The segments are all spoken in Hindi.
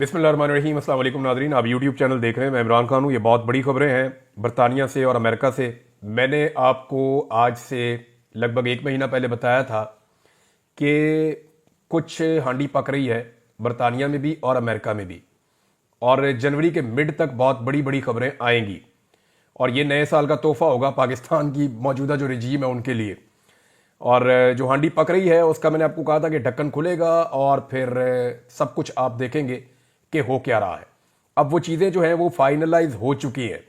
बिस्मिल्लाहिर्रहमानिर्रहीम। अस्सलाम वालेकुम नादरीन, आप यूट्यूब चैनल देख रहे हैं। मैं इमरान खान हूँ। ये बहुत बड़ी खबरें हैं बरतानिया से और अमेरिका से। मैंने आपको आज से लगभग एक महीना पहले बताया था कि कुछ हांडी पक रही है बरतानिया में भी और अमेरिका में भी, और जनवरी के मिड तक बहुत बड़ी बड़ी खबरें आएंगी और ये नए साल का तोहफा होगा पाकिस्तान की मौजूदा जो रजीम है उनके लिए। और जो हांडी पक रही है उसका मैंने आपको कहा था कि ढक्कन खुलेगा और फिर सब कुछ आप देखेंगे कि हो क्या रहा है। अब वो चीज़ें जो हैं वो फाइनलाइज हो चुकी हैं।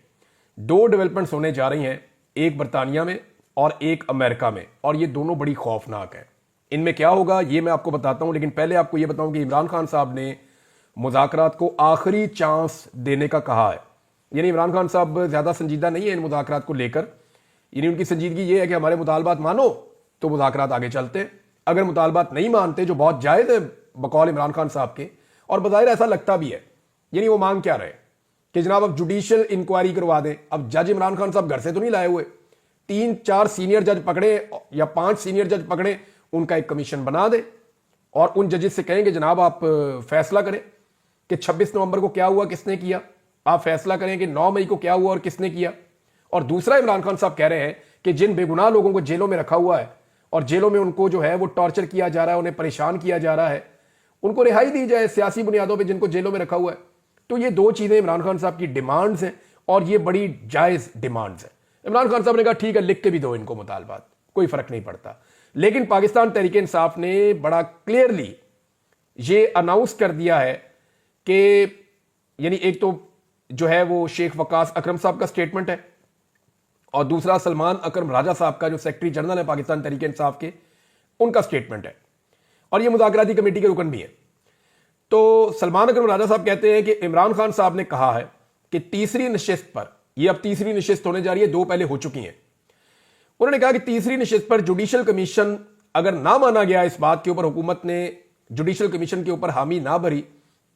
दो डेवलपमेंट्स होने जा रही हैं, एक बरतानिया में और एक अमेरिका में, और ये दोनों बड़ी खौफनाक है। इनमें क्या होगा ये मैं आपको बताता हूं, लेकिन पहले आपको ये बताऊं कि इमरान खान साहब ने मुज़ाकरात को आखिरी चांस देने का कहा है। यानी इमरान खान साहब ज़्यादा संजीदा नहीं है इन मुज़ाकरात को लेकर। यानी उनकी संजीदगी ये है कि हमारे मुतालबात मानो तो मुज़ाकरात आगे चलते हैं, अगर मुतालबात नहीं मानते, जो बहुत जायज़ है बकौल इमरान खान साहब के, और बज़ाहिर ऐसा लगता भी है। यानी वो मांग क्या रहे कि जनाब अब जुडिशियल इंक्वायरी करवा दें। अब जज इमरान खान साहब घर से तो नहीं लाए हुए, 3-4 सीनियर जज पकड़े या 5 सीनियर जज पकड़े, उनका एक कमीशन बना दे और उन जजेस से कहेंगे जनाब आप फैसला करें कि 26 नवंबर को क्या हुआ, किसने किया। आप फैसला करें कि 9 मई को क्या हुआ और किसने किया। और दूसरा, इमरान खान साहब कह रहे हैं कि जिन बेगुनाह लोगों को जेलों में रखा हुआ है और जेलों में उनको जो है वो टॉर्चर किया जा रहा है, उन्हें परेशान किया जा रहा है, उनको रिहाई दी जाए सियासी बुनियादों पे जिनको जेलों में रखा हुआ है। तो ये दो चीजें इमरान खान साहब की डिमांड्स हैं और ये बड़ी जायज डिमांड्स हैं। इमरान खान साहब ने कहा ठीक है लिख के भी दो इनको मुतालबात, कोई फर्क नहीं पड़ता। लेकिन पाकिस्तान तहरीक इंसाफ ने बड़ा क्लियरली ये अनाउंस कर दिया है कि यानी एक तो जो है वो शेख वकास अकरम साहब का स्टेटमेंट है और दूसरा सलमान अकरम राजा साहब का, जो सेक्रेटरी जनरल है पाकिस्तान तहरीक इंसाफ के, उनका स्टेटमेंट है और ये मुज़ाकराती कमेटी के रुकन भी है। तो सलमान अकरम राजा साहब कहते हैं कि इमरान खान साहब ने कहा है कि तीसरी नशिस्त पर, ये अब तीसरी नशिस्त होने जा रही है, 2 पहले हो चुकी हैं। उन्होंने कहा कि तीसरी नशिस्त पर जुडिशियल कमीशन अगर ना माना गया, इस बात के ऊपर हुकूमत ने जुडिशियल कमीशन के ऊपर हामी ना भरी,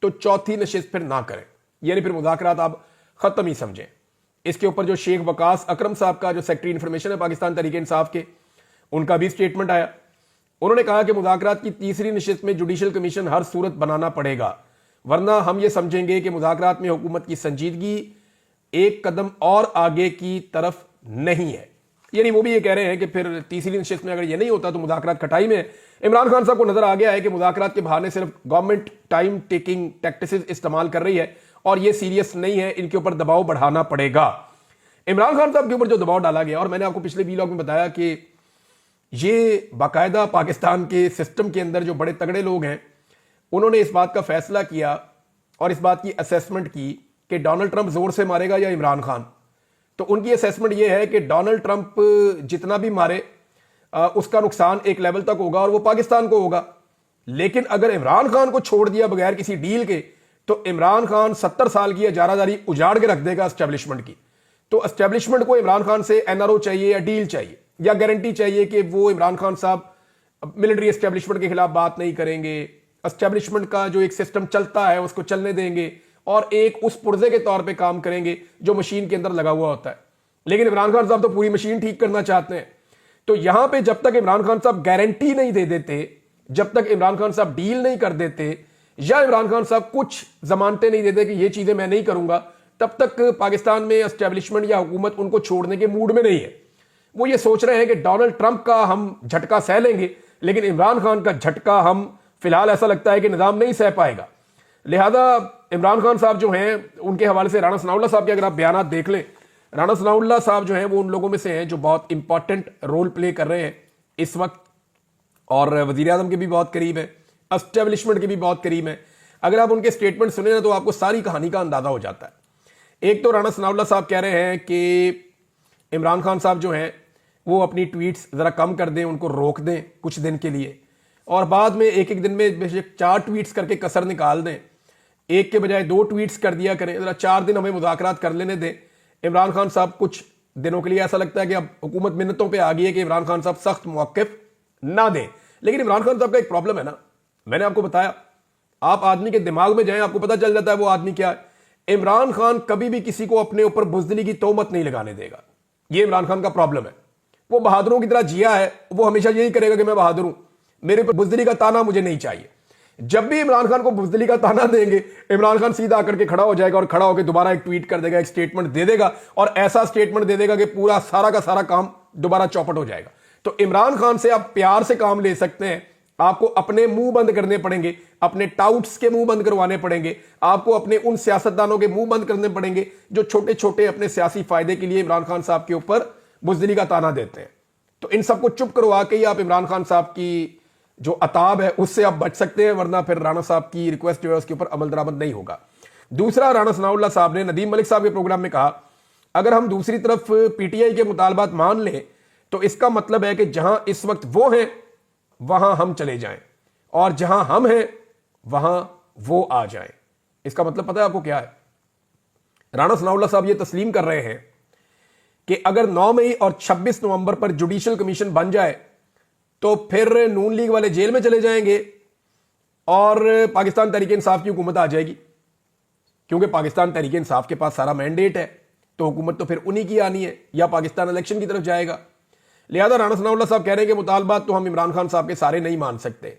तो चौथी नशिस्त फिर ना करें। यानी फिर मुज़ाकरात आप खत्म ही समझें। इसके ऊपर जो शेख वकास अकरम साहब का, जो सेक्रेटरी इंफॉर्मेशन है पाकिस्तान तहरीक इंसाफ के, उनका भी स्टेटमेंट आया। उन्होंने कहा कि मुज़ाकरात की तीसरी नशिस्त में जुडिशियल कमीशन हर सूरत बनाना पड़ेगा, वरना हम ये समझेंगे कि मुज़ाकरात में हुकूमत की संजीदगी एक कदम और आगे की तरफ नहीं है। यानी वो भी ये कह रहे हैं कि फिर तीसरी नशिस्त में अगर ये नहीं होता तो मुज़ाकरात खटाई में। इमरान खान साहब को नजर आ गया है कि मुज़ाकरात के बहाने सिर्फ गवर्नमेंट टाइम टेकिंग टैक्टिसेस इस्तेमाल कर रही है और ये सीरियस नहीं है, इनके ऊपर दबाव बढ़ाना पड़ेगा। इमरान खान साहब के ऊपर जो दबाव डाला गया, और मैंने आपको पिछले वीलॉग में बताया कि ये बाकायदा पाकिस्तान के सिस्टम के अंदर जो बड़े तगड़े लोग हैं उन्होंने इस बात का फैसला किया और इस बात की असेसमेंट की कि डोनाल्ड ट्रंप जोर से मारेगा या इमरान खान। तो उनकी असेसमेंट ये है कि डोनाल्ड ट्रंप जितना भी मारे उसका नुकसान एक लेवल तक होगा और वो पाकिस्तान को होगा। लेकिन अगर इमरान खान को छोड़ दिया बगैर किसी डील के, तो इमरान खान 70 साल की इजारादारी उजाड़ के रख देगा एस्टेब्लिशमेंट की। तो एस्टेब्लिशमेंट को इमरान खान से एनआरओ चाहिए या डील चाहिए या गारंटी चाहिए कि वो इमरान खान साहब मिलिट्री एस्टेब्लिशमेंट के खिलाफ बात नहीं करेंगे, एस्टेब्लिशमेंट का जो एक सिस्टम चलता है उसको चलने देंगे और एक उस पुर्जे के तौर पे काम करेंगे जो मशीन के अंदर लगा हुआ होता है। लेकिन इमरान खान साहब तो पूरी मशीन ठीक करना चाहते हैं। तो यहां पे जब तक इमरान खान साहब गारंटी नहीं दे देते, जब तक इमरान खान साहब डील नहीं कर देते या इमरान खान साहब कुछ जमानतें नहीं देते कि ये चीजें मैं नहीं करूंगा, तब तक पाकिस्तान में एस्टेब्लिशमेंट या हुकूमत उनको छोड़ने के मूड में नहीं है। वो ये सोच रहे हैं कि डोनाल्ड ट्रंप का हम झटका सह लेंगे, लेकिन इमरान खान का झटका हम फिलहाल ऐसा लगता है कि निजाम नहीं सह पाएगा। लिहाजा इमरान खान साहब जो हैं उनके हवाले से राणा सनाउल्लाह साहब के अगर आप बयान देख लें, राणा सनाउल्लाह साहब जो हैं वो उन लोगों में से हैं जो बहुत इंपॉर्टेंट रोल प्ले कर रहे हैं इस वक्त और वजीर आजम के भी बहुत करीब है, एस्टेब्लिशमेंट के भी बहुत करीब है। अगर आप उनके स्टेटमेंट सुने ना तो आपको सारी कहानी का अंदाजा हो जाता है। एक तो राणा सनाउल्लाह साहब कह रहे हैं कि इमरान खान साहब जो हैं वो अपनी ट्वीट्स ज़रा कम कर दें, उनको रोक दें कुछ दिन के लिए, और बाद में एक एक दिन में बेशक 4 ट्वीट्स करके कसर निकाल दें, एक के बजाय 2 ट्वीट्स कर दिया करें। ज़रा 4 दिन हमें मुज़ाकरात कर लेने दें। इमरान खान साहब कुछ दिनों के लिए ऐसा लगता है कि अब हुकूमत मिन्नतों पर आ गई है कि इमरान खान साहब सख्त मौक़िफ़ ना दें। लेकिन इमरान खान साहब का एक प्रॉब्लम है ना, मैंने आपको बताया, आप आदमी के दिमाग में जाएं आपको पता चल जाता है वो आदमी क्या है। इमरान खान कभी भी किसी को अपने ऊपर बुज़दिली की तोहमत नहीं लगाने देगा, ये इमरान खान का प्रॉब्लम है। वो बहादुरों की तरह जिया है, वो हमेशा यही करेगा कि मैं बहादुर हूं, मेरे पर बुज़दिली का ताना मुझे नहीं चाहिए। जब भी इमरान खान को बुज़दिली का ताना देंगे, इमरान खान सीधा आकर के खड़ा हो जाएगा और खड़ा होकर दोबारा एक ट्वीट कर देगा, एक स्टेटमेंट दे देगा और ऐसा स्टेटमेंट दे देगा कि पूरा सारा का सारा काम दोबारा चौपट हो जाएगा। तो इमरान खान से आप प्यार से काम ले सकते हैं, आपको अपने मुंह बंद करने पड़ेंगे, अपने टाउट्स के मुंह बंद करवाने पड़ेंगे, आपको अपने उन सियासतदानों के मुंह बंद करने पड़ेंगे जो छोटे छोटे अपने सियासी फायदे के लिए इमरान खान साहब के ऊपर बुज़दिली का ताना देते हैं। तो इन सबको चुप करवा के ही आप इमरान खान साहब की जो अताब है उससे आप बच सकते हैं, वरना फिर राणा साहब की रिक्वेस्ट जो है उसके ऊपर अमल दरामद नहीं होगा। दूसरा, राणा सनाउल्लाह साहब ने नदीम मलिक साहब के प्रोग्राम में कहा, अगर हम दूसरी तरफ पीटीआई के मुतालबात मान लें तो इसका मतलब है कि जहां इस वक्त वो हैं वहां हम चले जाएं और जहां हम हैं वहां वो आ जाएं। इसका मतलब पता है आपको क्या है? राणा सनाउल्लाह साहब ये तस्लीम कर रहे हैं कि अगर 9 मई और 26 नवंबर पर जुडिशल कमीशन बन जाए तो फिर नून लीग वाले जेल में चले जाएंगे और पाकिस्तान तहरीक इंसाफ की हुकूमत आ जाएगी, क्योंकि पाकिस्तान तहरीक इंसाफ के पास सारा मैंडेट है, तो हुकूमत तो फिर उन्हीं की आनी है या पाकिस्तान इलेक्शन की तरफ जाएगा। लिहाजा राणा सनाउल्लाह साहब कह रहे हैं कि मुतालबात तो हम इमरान खान साहब के सारे नहीं मान सकते।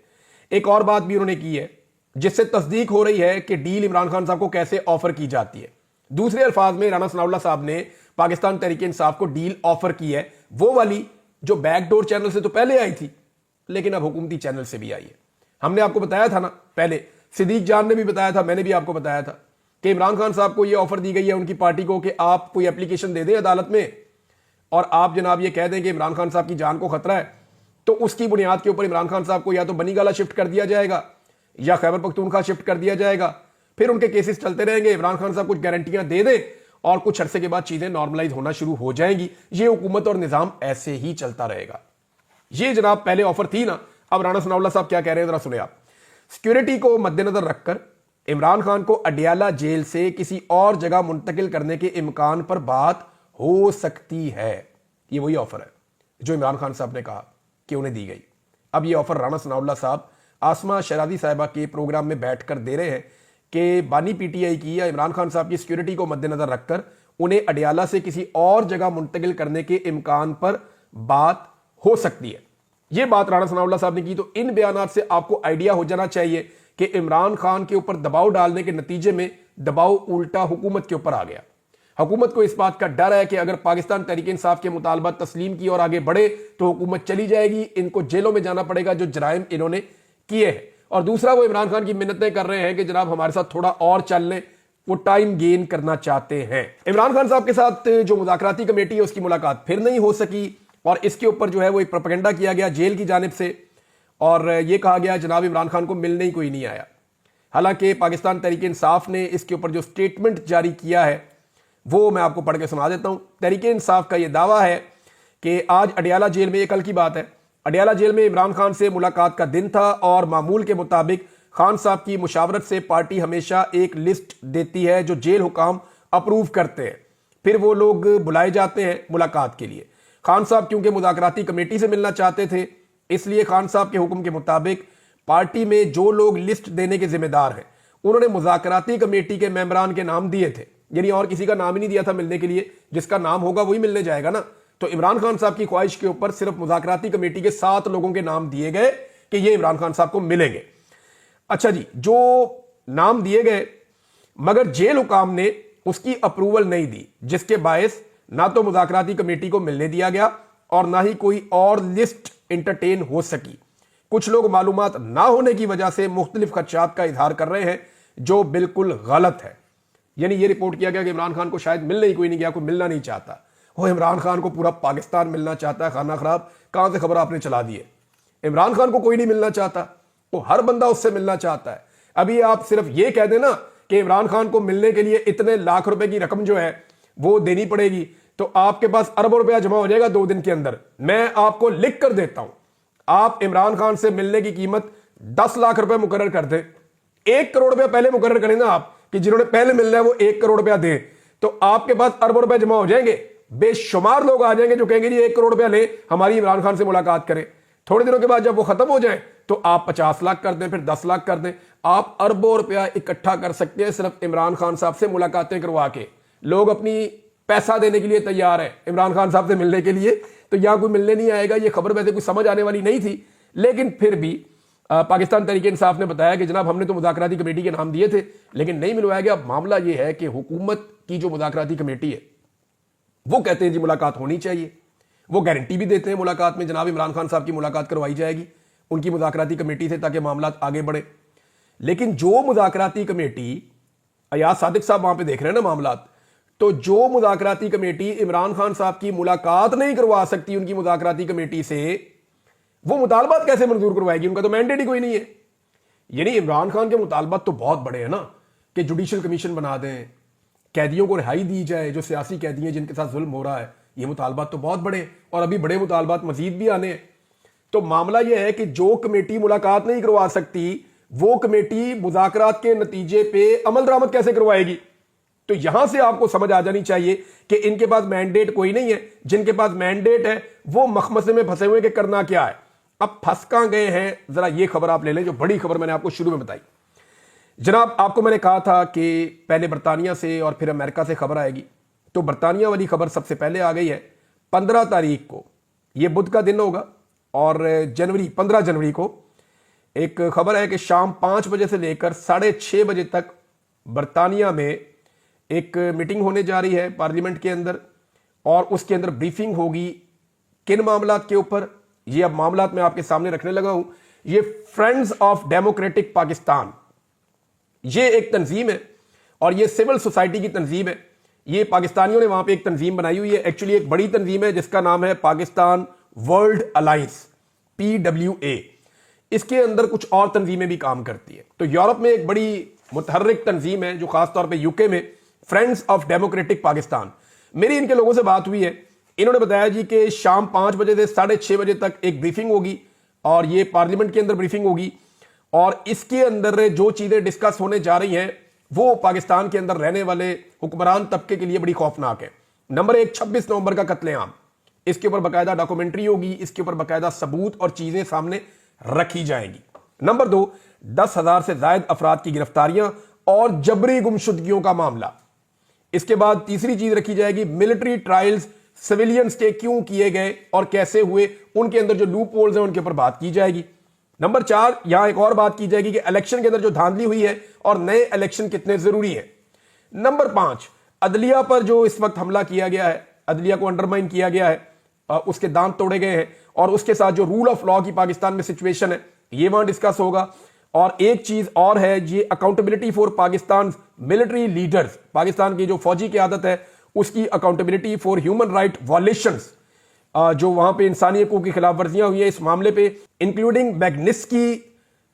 एक और बात भी उन्होंने की है जिससे तस्दीक हो रही है कि डील इमरान खान साहब को कैसे ऑफर की जाती है। दूसरे अल्फाज में राणा सनाउल्लाह साहब ने पाकिस्तान तहरीक इंसाफ को डील ऑफर की है, वो वाली जो बैकडोर चैनल से तो पहले आई थी लेकिन अब हुकूमती चैनल से भी आई है। हमने आपको बताया था ना, पहले सिद्दीक जान ने भी बताया था, मैंने भी आपको बताया था कि इमरान खान साहब को यह ऑफर दी गई है उनकी पार्टी को कि आप कोई एप्लीकेशन दे दें अदालत में और आप जनाब ये कह दें कि इमरान खान साहब की जान को खतरा है, तो उसकी बुनियाद के ऊपर इमरान खान साहब को या तो बनीगाला शिफ्ट कर दिया जाएगा या खैबर पख्तूनख्वा शिफ्ट कर दिया जाएगा। फिर उनके केसेस चलते रहेंगे, इमरान खान साहब कुछ गारंटियां दे दें और कुछ अरसे के बाद चीजें नॉर्मलाइज होना शुरू हो जाएंगी। ये हुकूमत और निजाम ऐसे ही चलता रहेगा। ये जनाब पहले ऑफर थी ना। अब राणा सनाउल्लाह साहब क्या कह रहे हैं जरा सुने आप। सिक्योरिटी को मद्देनजर रखकर इमरान खान को अडियाला जेल से किसी और जगह मुंतकिल करने के इम्कान पर बात हो सकती है। ये वही ऑफर है जो इमरान खान साहब ने कहा कि उन्हें दी गई। अब ये ऑफर राणा सनाउल्लाह साहब आसमा शरादी साहिबा के प्रोग्राम में बैठकर दे रहे हैं कि बानी पीटीआई की या इमरान खान साहब की सिक्योरिटी को मद्देनजर रखकर उन्हें अडियाला से किसी और जगह मुंतकिल करने के इम्कान पर बात हो सकती है। यह बात राणा सनाउल्लाह साहब ने की। तो इन बयानात से आपको आइडिया हो जाना चाहिए कि इमरान खान के ऊपर दबाव डालने के नतीजे में दबाव उल्टा हुकूमत के ऊपर आ गया। हुकूमत को इस बात का डर है कि अगर पाकिस्तान तहरीक इंसाफ के मुतालबात तस्लीम की और आगे बढ़े तो हुकूमत चली जाएगी, इनको जेलों में जाना पड़ेगा जो जराइम इन्होंने किए हैं। और दूसरा, वो इमरान खान की मिन्नतें कर रहे हैं कि जनाब हमारे साथ थोड़ा और चल लें, वो टाइम गेन करना चाहते हैं। इमरान खान साहब के साथ जो मुज़ाकराती कमेटी है उसकी मुलाकात फिर नहीं हो सकी और इसके ऊपर जो है वो एक प्रोपेगेंडा किया गया जेल की जानिब से और ये कहा गया जनाब इमरान खान को मिलने ही कोई नहीं आया। हालांकि पाकिस्तान तहरीक इंसाफ ने इसके ऊपर जो स्टेटमेंट जारी किया है वो मैं आपको पढ़ के सुना देता हूं। तहरीक इंसाफ का यह दावा है कि आज अडियाला जेल में, ये कल की बात है, अडियाला जेल में इमरान खान से मुलाकात का दिन था और मामूल के मुताबिक खान साहब की मुशावरत से पार्टी हमेशा एक लिस्ट देती है जो जेल हुकाम अप्रूव करते हैं, फिर वो लोग बुलाए जाते हैं मुलाकात के लिए। खान साहब क्योंकि मुज़ाकराती कमेटी से मिलना चाहते थे इसलिए खान साहब के हुक्म के मुताबिक पार्टी में जो लोग लिस्ट देने के जिम्मेदार हैं उन्होंने मुज़ाकराती कमेटी के मेंबरान के नाम दिए थे, यानी और किसी का नाम ही नहीं दिया था मिलने के लिए। जिसका नाम होगा वही मिलने जाएगा ना। तो इमरान खान साहब की ख्वाहिश के ऊपर सिर्फ मुज़ाकराती कमेटी के 7 लोगों के नाम दिए गए कि ये इमरान खान साहब को मिलेंगे। अच्छा जी, जो नाम दिए गए मगर जेल हुकाम ने उसकी अप्रूवल नहीं दी, जिसके बायस ना तो मुज़ाकराती कमेटी को मिलने दिया गया और ना ही कोई और लिस्ट इंटरटेन हो सकी। कुछ लोग मालूमात ना होने की वजह से मुख्तलिफ खदशात का इजहार कर रहे हैं जो बिल्कुल गलत है। यानी यह रिपोर्ट किया गया कि इमरान खान को शायद मिलने ही कोई नहीं गया, कोई मिलना नहीं चाहता। वो इमरान खान को पूरा पाकिस्तान मिलना चाहता है। खाना खराब, कहां से खबर आपने चला दी है? इमरान खान को कोई नहीं मिलना चाहता, वो हर बंदा उससे मिलना चाहता है। अभी आप सिर्फ ये कह देना कि इमरान खान को मिलने के लिए इतने लाख रुपए की रकम जो है वो देनी पड़ेगी तो आपके पास अरबों रुपया जमा हो जाएगा 2 दिन के अंदर। मैं आपको लिख कर देता हूं, आप इमरान खान से मिलने की कीमत 10 लाख रुपए मुकर्रर कर दें। 1 करोड़ रुपया पहले मुकर्रर करें ना आप कि जिन्होंने पहले मिलना है वो 1 करोड़ रुपया दें, तो आपके पास अरबों रुपए जमा हो जाएंगे। बेशुमार लोग आ जाएंगे जो कहेंगे जी 1 करोड़ रुपया ले, हमारी इमरान खान से मुलाकात करें। थोड़े दिनों के बाद जब वो खत्म हो जाए तो आप 50 लाख कर दें, फिर 10 लाख कर दें। आप अरबों रुपया इकट्ठा कर सकते हैं सिर्फ इमरान खान साहब से मुलाकातें करवा के। लोग अपनी पैसा देने के लिए तैयार है इमरान खान साहब से मिलने के लिए। तो यहां कोई मिलने नहीं आएगा। ये खबर वैसे कुछ समझ आने वाली नहीं थी, लेकिन फिर भी पाकिस्तान तहरीक इंसाफ ने बताया कि जनाब हमने तो मुज़ाकराती कमेटी के नाम दिए थे लेकिन नहीं मिलवाया गया। मामला यह है कि हुकूमत की जो मुज़ाकराती कमेटी है वो कहते हैं जी मुलाकात होनी चाहिए, वो गारंटी भी देते हैं मुलाकात में जनाब इमरान खान साहब की मुलाकात करवाई जाएगी उनकी मुज़ाकराती कमेटी से ताकि मामला आगे बढ़े। लेकिन जो मुज़ाकराती कमेटी, अयाज सादिक साहब वहां पे देख रहे हैं ना मामला, तो जो मुज़ाकराती कमेटी इमरान खान साहब की मुलाकात नहीं करवा सकती उनकी मुज़ाकराती कमेटी से, वो मुतालबात कैसे मंजूर करवाएगी? उनका तो मैंडेट ही कोई नहीं है। यानी इमरान खान के मुतालबात तो बहुत बड़े हैं ना कि जुडिशल कमीशन बना दें, कैदियों को रिहाई दी जाए जो सियासी कैदी हैं जिनके साथ जुल्म हो रहा है। ये मुतालबात तो बहुत बड़े हैं और अभी बड़े मुतालबात मजीद भी आने हैं। तो मामला यह है कि जो कमेटी मुलाकात नहीं करवा सकती वो कमेटी मुज़ाकरात के नतीजे पे अमल दरामद कैसे करवाएगी? तो यहां से आपको समझ आ जानी चाहिए कि इनके पास मैंडेट कोई नहीं है। जिनके पास मैंडेट है वो मखमसे में फंसे हुए कि करना क्या है। अब फंस कहां गए हैं, जरा ये खबर आप ले लें, जो बड़ी खबर मैंने आपको शुरू में बताई। जनाब आपको मैंने कहा था कि पहले बरतानिया से और फिर अमेरिका से खबर आएगी, तो बरतानिया वाली खबर सबसे पहले आ गई है। 15 तारीख को, यह बुध का दिन होगा, और 15 जनवरी को एक खबर है कि शाम 5 बजे से लेकर 6:30 बजे तक बरतानिया में एक मीटिंग होने जा रही है पार्लियामेंट के अंदर, और उसके अंदर ब्रीफिंग होगी किन मामलात के ऊपर। ये अब मामलात मैं आपके सामने रखने लगा हूं। ये फ्रेंड्स ऑफ डेमोक्रेटिक पाकिस्तान, ये एक तंजीम है और ये सिविल सोसाइटी की तंजीम है। ये पाकिस्तानियों ने वहां पे एक तंजीम बनाई हुई है। एक्चुअली एक बड़ी तंजीम है जिसका नाम है पाकिस्तान वर्ल्ड अलायंस, PWA। इसके अंदर कुछ और तंजीमें भी काम करती है। तो यूरोप में एक बड़ी मुतहर्रिक तंजीम है जो खासतौर पर यूके में, फ्रेंड्स ऑफ डेमोक्रेटिक पाकिस्तान। मेरी इनके लोगों से बात हुई है, इन्होंने बताया जी कि शाम 5 बजे से 6:30 बजे तक एक ब्रीफिंग होगी और ये पार्लियामेंट के अंदर ब्रीफिंग होगी, और इसके अंदर जो चीजें डिस्कस होने जा रही हैं वो पाकिस्तान के अंदर रहने वाले हुक्मरान तबके के लिए बड़ी खौफनाक है। नंबर 1, 26 नवंबर का कत्लेआम, इसके ऊपर बाकायदा डॉक्यूमेंट्री होगी, इसके ऊपर बाकायदा सबूत और चीजें सामने रखी जाएंगी। नंबर 2, 10,000 से ज्यादा अफराद की गिरफ्तारियां और जबरी गुमशुदगियों का मामला। इसके बाद तीसरी चीज रखी जाएगी मिलिट्री ट्रायल्स सिविलियंस के क्यों किए गए और कैसे हुए, उनके अंदर जो लूप होल्स हैं उनके ऊपर बात की जाएगी। नंबर 4, यहां एक और बात की जाएगी कि इलेक्शन के अंदर जो धांधली हुई है और नए इलेक्शन कितने जरूरी है। नंबर 5, अदलिया पर जो इस वक्त हमला किया गया है, अदलिया को अंडरमाइन किया गया है, उसके दांत तोड़े गए हैं, और उसके साथ जो रूल ऑफ लॉ की पाकिस्तान में सिचुएशन है ये वहां डिस्कस होगा। और एक चीज और है, ये accountability for Pakistan military leaders, Pakistan की जो फौजी क़यादत है उसकी अकाउंटेबिलिटी फॉर ह्यूमन राइट वॉलेशंस, जो वहां पे इंसानी हकूक की खिलाफ वर्जियां हुई है इस मामले पे, इंक्लूडिंग मैग्निस्की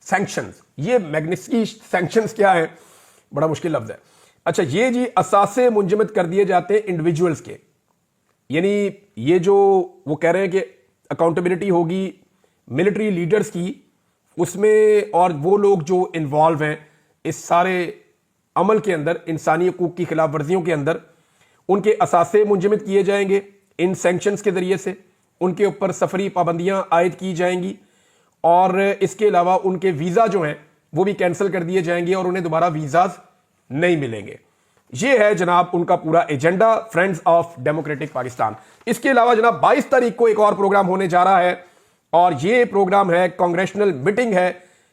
सैंक्शंस। ये मैग्निस्की सैंक्शंस क्या है, बड़ा मुश्किल लफ्ज है। अच्छा, ये जी असासे मुंजमद कर दिए जाते हैं इंडिविजुअल्स के, यानी ये जो वो कह रहे हैं कि अकाउंटेबिलिटी होगी मिलिट्री लीडर्स की उसमें, और वो लोग जो इन्वॉल्व हैं इस सारे अमल के अंदर, इंसानी हकूक की खिलाफ वर्जियों के अंदर, उनके असासे मुंजमद किए जाएंगे इन सैंक्शंस के जरिए से, उनके ऊपर सफरी पाबंदियां आयद की जाएंगी, और इसके अलावा उनके वीज़ा जो हैं वो भी कैंसिल कर दिए जाएंगे और उन्हें दोबारा वीज़ाज नहीं मिलेंगे। ये है जनाब उनका पूरा agenda, friends of democratic Pakistan. इसके अलावा जनाब 22 तारीख को एक और प्रोग्राम होने जा रहा है, और ये प्रोग्राम है कांग्रेशनल मीटिंग है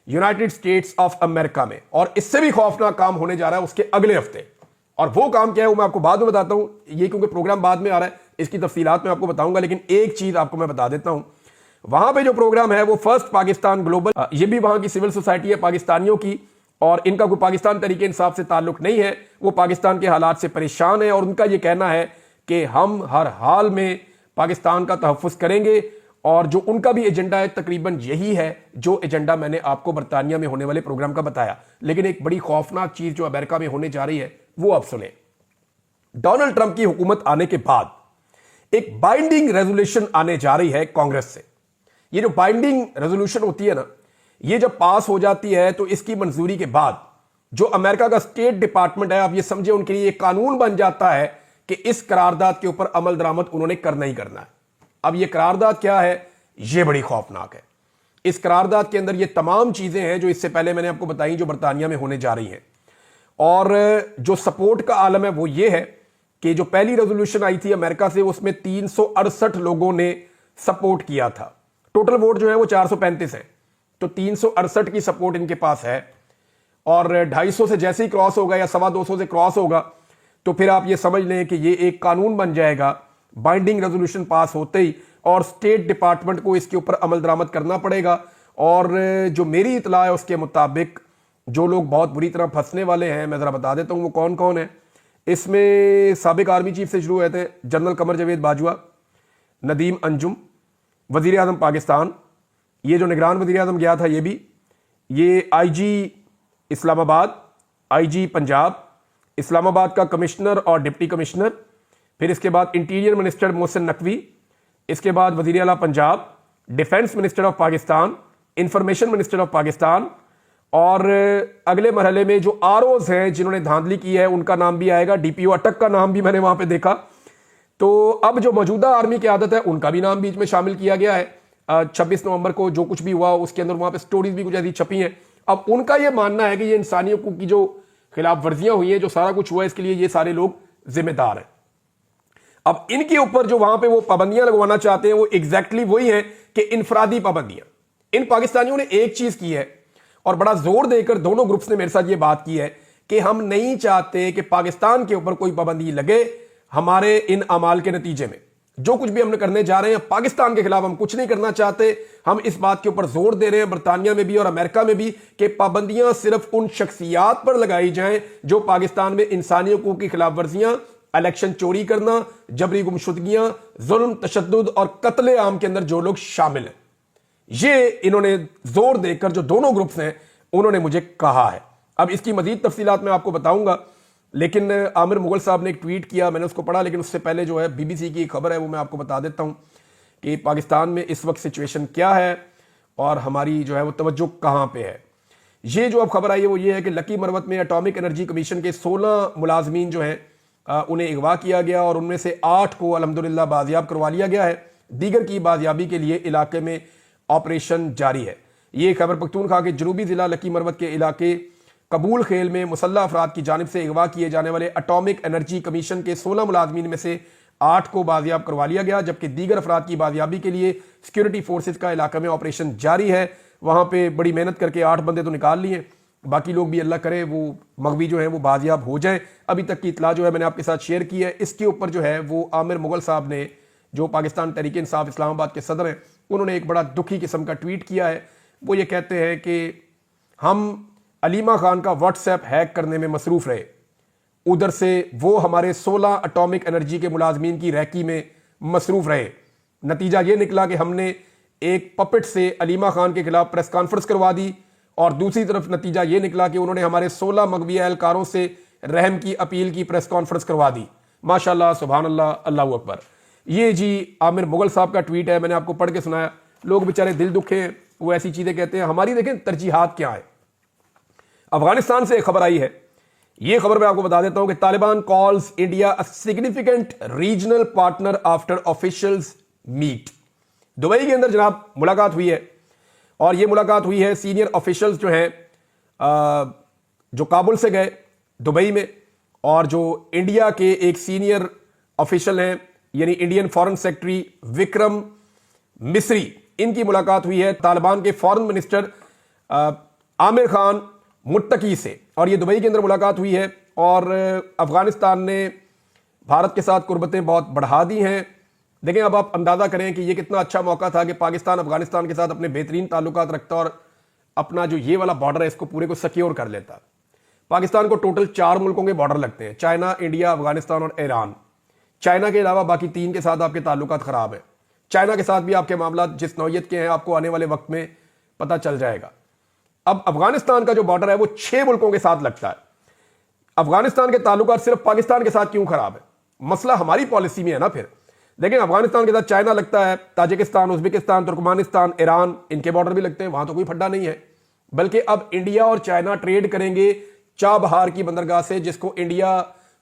यूनाइटेड स्टेट्स ऑफ अमेरिका में, और इससे भी खौफनाक काम होने जा रहा है उसके अगले हफ्ते। और वो काम क्या है वो मैं आपको बाद में बताता हूं, ये क्योंकि प्रोग्राम बाद में आ रहा है इसकी तफसीलात मैं आपको बताऊंगा, लेकिन एक चीज आपको मैं बता देता हूं, वहां पे जो प्रोग्राम है वो फर्स्ट पाकिस्तान ग्लोबल, ये भी वहां की सिविल सोसाइटी है पाकिस्तानियों की, और इनका कोई पाकिस्तान तरीके इंसाफ से ताल्लुक नहीं है, वो पाकिस्तान के हालात से परेशान है, और उनका ये कहना है कि हम हर हाल में पाकिस्तान का तहफ़्फ़ुज़ करेंगे, और जो उनका भी एजेंडा है तकरीबन यही है जो एजेंडा मैंने आपको बरतानिया में होने वाले प्रोग्राम का बताया। लेकिन एक बड़ी खौफनाक चीज जो अमेरिका में होने जा रही है वो आप सुने। डोनाल्ड ट्रंप की हुकूमत आने के बाद एक बाइंडिंग रेजोल्यूशन आने जा रही है कांग्रेस से। ये जो बाइंडिंग रेजोल्यूशन होती है ना, ये जब पास हो जाती है तो इसकी मंजूरी के बाद जो अमेरिका का स्टेट डिपार्टमेंट है, आप ये समझे उनके लिए कानून बन जाता है कि इस करारदाद के ऊपर अमल दरामद उन्होंने करना ही करना है। अब ये करारदाद क्या है, ये बड़ी खौफनाक है। इस करारदाद के अंदर ये तमाम चीजें हैं जो इससे पहले मैंने आपको बताई जो बरतानिया में होने जा रही हैं, और जो सपोर्ट का आलम है वो ये है कि जो पहली रेजोल्यूशन आई थी अमेरिका से उसमें 368 लोगों ने सपोर्ट किया था। टोटल वोट जो है वो 435 है, तो 368 की सपोर्ट इनके पास है, और 250 से जैसे ही क्रॉस होगा या 225 से क्रॉस होगा तो फिर आप ये समझ लें कि ये एक कानून बन जाएगा बाइंडिंग रेजोल्यूशन पास होते ही, और स्टेट डिपार्टमेंट को इसके ऊपर अमल दरामद करना पड़ेगा। और जो मेरी इतला है उसके मुताबिक जो लोग बहुत बुरी तरह फंसने वाले हैं, मैं ज़रा बता देता हूँ वो कौन कौन है। इसमें साबिक आर्मी चीफ से शुरू होते हैं जनरल कमर जावेद बाजवा, नदीम अंजुम, वज़ीर आज़म पाकिस्तान, ये जो निगरान वज़ीर आज़म गया था ये भी, ये आईजी इस्लामाबाद, आईजी पंजाब, इस्लामाबाद का कमिश्नर और डिप्टी कमिश्नर, फिर इसके बाद इंटीरियर मिनिस्टर मोहसिन नकवी, इसके बाद वज़ीर आला Punjab, defence minister of Pakistan, information minister of Pakistan, और अगले मरहले में जो आरओज हैं जिन्होंने धांधली की है उनका नाम भी आएगा। डीपीओ अटक का नाम भी मैंने वहां पे देखा। तो अब जो मौजूदा आर्मी की आदत है उनका भी नाम बीच में शामिल किया गया है। 26 नवंबर को जो कुछ भी हुआ उसके अंदर वहां पे स्टोरीज भी कुछ ऐसी छपी हैं। अब उनका यह मानना है कि ये इंसानियों की जो खिलाफ वर्जियां हुई हैं, जो सारा कुछ हुआ, इसके लिए ये सारे लोग जिम्मेदार हैं। अब इनके ऊपर जो वहां पे वो पाबंदियां लगवाना चाहते हैं वो एग्जैक्टली वही है कि इनफरादी पाबंदियां। इन पाकिस्तानियों ने एक चीज की है और बड़ा जोर देकर दोनों ग्रुप्स ने मेरे साथ ये बात की है कि हम नहीं चाहते कि पाकिस्तान के ऊपर कोई पाबंदी लगे। हमारे इन अमाल के नतीजे में जो कुछ भी हम करने जा रहे हैं पाकिस्तान के खिलाफ हम कुछ नहीं करना चाहते। हम इस बात के ऊपर जोर दे रहे हैं बरतानिया में भी और अमेरिका में भी कि पाबंदियां सिर्फ उन शख्सियात पर लगाई जाएं जो पाकिस्तान में इंसानियों की खिलाफ वर्जियां, इलेक्शन चोरी करना, जबरी गुमशुदगियां, जुल्म, तशद्दुद और कत्ले आम के अंदर जो लोग शामिल हैं। ये इन्होंने जोर देकर जो दोनों ग्रुप्स हैं उन्होंने मुझे कहा है। अब इसकी मजीद तफसीलात मैं आपको बताऊंगा, लेकिन आमिर मुगल साहब ने एक ट्वीट किया, मैंने उसको पढ़ा, लेकिन उससे पहले जो है बीबीसी की एक खबर है वो मैं आपको बता देता हूं कि पाकिस्तान में इस वक्त सिचुएशन क्या है और हमारी जो है वो तवज्जो कहां पे है। ये जो अब खबर आई है वो ये है कि लकी मरवत में एटॉमिक एनर्जी कमीशन के 16 मुलाजमीन जो हैं उन्हें अगवा किया गया और उनमें से 8 को अल्हम्दुलिल्लाह बाजियाब करवा लिया गया है। दीगर की बाजियाबी के लिए इलाके में ऑपरेशन जारी है। ये खबर पख्तूनख्वा के जनूबी जिला लकी मरवत के इलाके कबूल खेल में मुसल्लह अफराद की जानिब से अगवा किए जाने वाले एटॉमिक एनर्जी कमीशन के 16 मुलाजमीन में से 8 को बाजियाब करवा लिया गया, जबकि दीगर अफराद की बाजियाबी के लिए सिक्योरिटी फोर्सेज का इलाके में ऑपरेशन जारी है। वहां पे बड़ी मेहनत करके 8 बंदे तो निकाल लिए, बाकी लोग भी अल्लाह करे वो मगवी जो है वो बाजियाब हो जाए। अभी तक की इतला जो है मैंने आपके साथ शेयर की है। इसके ऊपर जो है वो आमिर मुगल साहब ने, जो पाकिस्तान तहरीक इंसाफ इस्लामाबाद के सदर हैं, उन्होंने एक बड़ा दुखी किस्म का ट्वीट किया है। वो ये कहते हैं कि हम अलीमा खान का व्हाट्सएप हैक करने में मसरूफ रहे, उधर से वो हमारे 16 एटॉमिक एनर्जी के मुलाजमीन की रैकी में मसरूफ रहे। नतीजा ये निकला कि हमने एक पपेट से अलीमा खान के खिलाफ प्रेस कॉन्फ्रेंस करवा दी, और दूसरी तरफ नतीजा ये निकला कि उन्होंने हमारे 16 मगवी एहलकारों से रहम की अपील की प्रेस कॉन्फ्रेंस करवा दी। माशाल्लाह, सुभान अल्लाह, अल्लाह अकबर। ये जी आमिर मुगल साहब का ट्वीट है, मैंने आपको पढ़ के सुनाया। लोग बेचारे दिल दुखे हैं, वो ऐसी चीजें कहते हैं। हमारी देखें तरजीहात क्या है। अफगानिस्तान से एक खबर आई है, यह खबर मैं आपको बता देता हूं कि Taliban calls India a significant regional partner after officials meet. Dubai के अंदर जनाब मुलाकात हुई है, और यह मुलाकात हुई है सीनियर ऑफिशियल्स जो हैं जो काबुल से गए दुबई में, और जो इंडिया के एक सीनियर ऑफिशियल हैं यानी Indian foreign secretary Vikram Misri, इनकी मुलाकात हुई है तालिबान के फॉरेन मिनिस्टर आमिर खान मुत्तकी से, और ये दुबई के अंदर मुलाकात हुई है। और अफगानिस्तान ने भारत के साथ कुर्बतें बहुत बढ़ा दी हैं। देखें, अब आप अंदाजा करें कि ये कितना अच्छा मौका था कि पाकिस्तान अफगानिस्तान के साथ अपने बेहतरीन ताल्लुकात रखता और अपना जो ये वाला बॉर्डर है इसको पूरे को सिक्योर कर लेता। पाकिस्तान को टोटल 4 मुल्कों के बॉर्डर लगते हैं, चाइना, इंडिया, अफगानिस्तान और ईरान। चाइना के अलावा बाकी 3 के साथ आपके ताल्लुकात खराब है। चाइना के साथ भी आपके मामला जिस नौयत के हैं आपको आने वाले वक्त में पता चल जाएगा। अब अफगानिस्तान का जो बॉर्डर है वो 6 मुल्कों के साथ लगता है। अफगानिस्तान के ताल्लुकात सिर्फ पाकिस्तान के साथ क्यों खराब है? मसला हमारी पॉलिसी में है ना। फिर देखें, अफगानिस्तान के साथ चाइना लगता है, ताजिकिस्तान, उज्बेकिस्तान, तुर्कमानिस्तान, ईरान, इनके बॉर्डर भी लगते हैं, वहां तो कोई फड्डा नहीं है। बल्कि अब इंडिया और चाइना ट्रेड करेंगे चाबहार की बंदरगाह से, जिसको इंडिया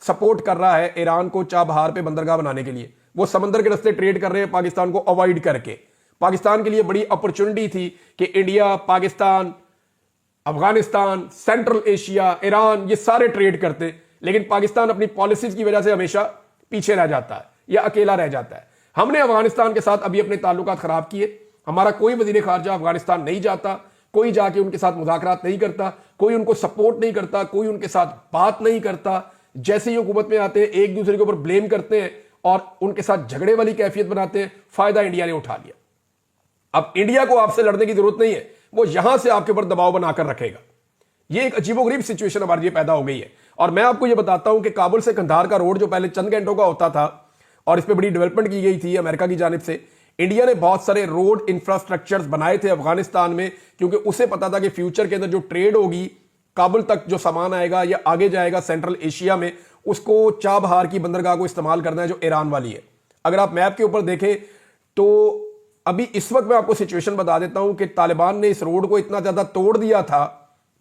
सपोर्ट कर रहा है ईरान को चाबहार पे बंदरगाह बनाने के लिए। वो समंदर के रास्ते ट्रेड कर रहे हैं पाकिस्तान को अवॉइड करके। पाकिस्तान के लिए बड़ी अपॉर्चुनिटी थी कि India, Pakistan, Afghanistan, central Asia, Iran, ये सारे ट्रेड करते, लेकिन पाकिस्तान अपनी पॉलिसीज की वजह से हमेशा पीछे रह जाता है या अकेला रह जाता है। हमने अफगानिस्तान के साथ अभी अपने ताल्लुकात खराब किए। हमारा कोई वजीर खारजा अफगानिस्तान नहीं जाता, कोई जाके उनके साथ मुज़ाकरात नहीं करता, कोई उनको सपोर्ट नहीं करता, कोई उनके साथ बात नहीं करता। जैसे ही हुकूमत में आते हैं एक दूसरे के ऊपर ब्लेम करते हैं और उनके साथ झगड़े वाली कैफियत बनाते हैं। फायदा इंडिया ने उठा लिया। अब इंडिया को आपसे लड़ने की जरूरत नहीं है, वो यहां से आपके ऊपर दबाव बनाकर रखेगा। ये एक अजीबोगरीब सिचुएशन हमारे लिए पैदा हो गई है। और मैं आपको ये बताता हूं कि काबुल से कंधार का रोड जो पहले चंद घंटों का होता था और इस पर बड़ी डेवलपमेंट की गई थी अमेरिका की जानिब से, इंडिया ने बहुत सारे रोड इंफ्रास्ट्रक्चर्स बनाए थे अफगानिस्तान में, क्योंकि उसे पता था कि फ्यूचर के अंदर जो ट्रेड होगी, काबुल तक जो सामान आएगा या आगे जाएगा सेंट्रल एशिया में, उसको चाबहार की बंदरगाह को इस्तेमाल करना है जो ईरान वाली है। अगर आप मैप के ऊपर देखें तो अभी इस वक्त मैं आपको सिचुएशन बता देता हूं कि तालिबान ने इस रोड को इतना ज्यादा तोड़ दिया था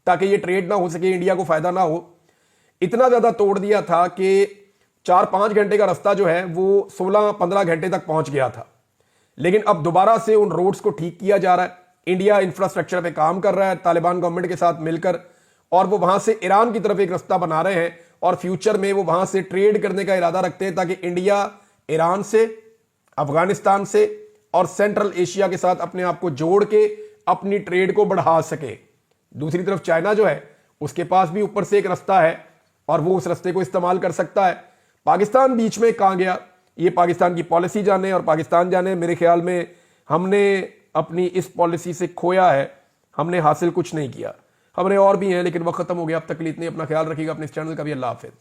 ताकि ये ट्रेड ना हो सके, इंडिया को फायदा ना हो। इतना ज्यादा तोड़ दिया था कि 4-5 घंटे का रास्ता जो है वो 16-15 घंटे तक पहुंच गया था। लेकिन अब दोबारा से उन रोड्स को ठीक किया जा रहा है। इंडिया इंफ्रास्ट्रक्चर पे काम कर रहा है तालिबान गवर्नमेंट के साथ मिलकर, और वो वहां से ईरान की तरफ एक रास्ता बना रहे हैं और फ्यूचर में वो वहां से ट्रेड करने का इरादा रखते हैं ताकि इंडिया ईरान से, अफगानिस्तान से और सेंट्रल एशिया के साथ अपने आप को जोड़ के अपनी ट्रेड को बढ़ा सके। दूसरी तरफ चाइना जो है उसके पास भी ऊपर से एक रास्ता है और वो उस रास्ते को इस्तेमाल कर सकता है। पाकिस्तान बीच में कहां गया, ये पाकिस्तान की पॉलिसी जाने और पाकिस्तान जाने। मेरे ख्याल में हमने अपनी इस पॉलिसी से खोया है, हमने हासिल कुछ नहीं किया। हमने और भी हैं लेकिन वक्त खत्म हो गया। अब तक के लिए इतने, अपना ख्याल रखिएगा, अपने इस चैनल का भी। अल्लाह हाफिज।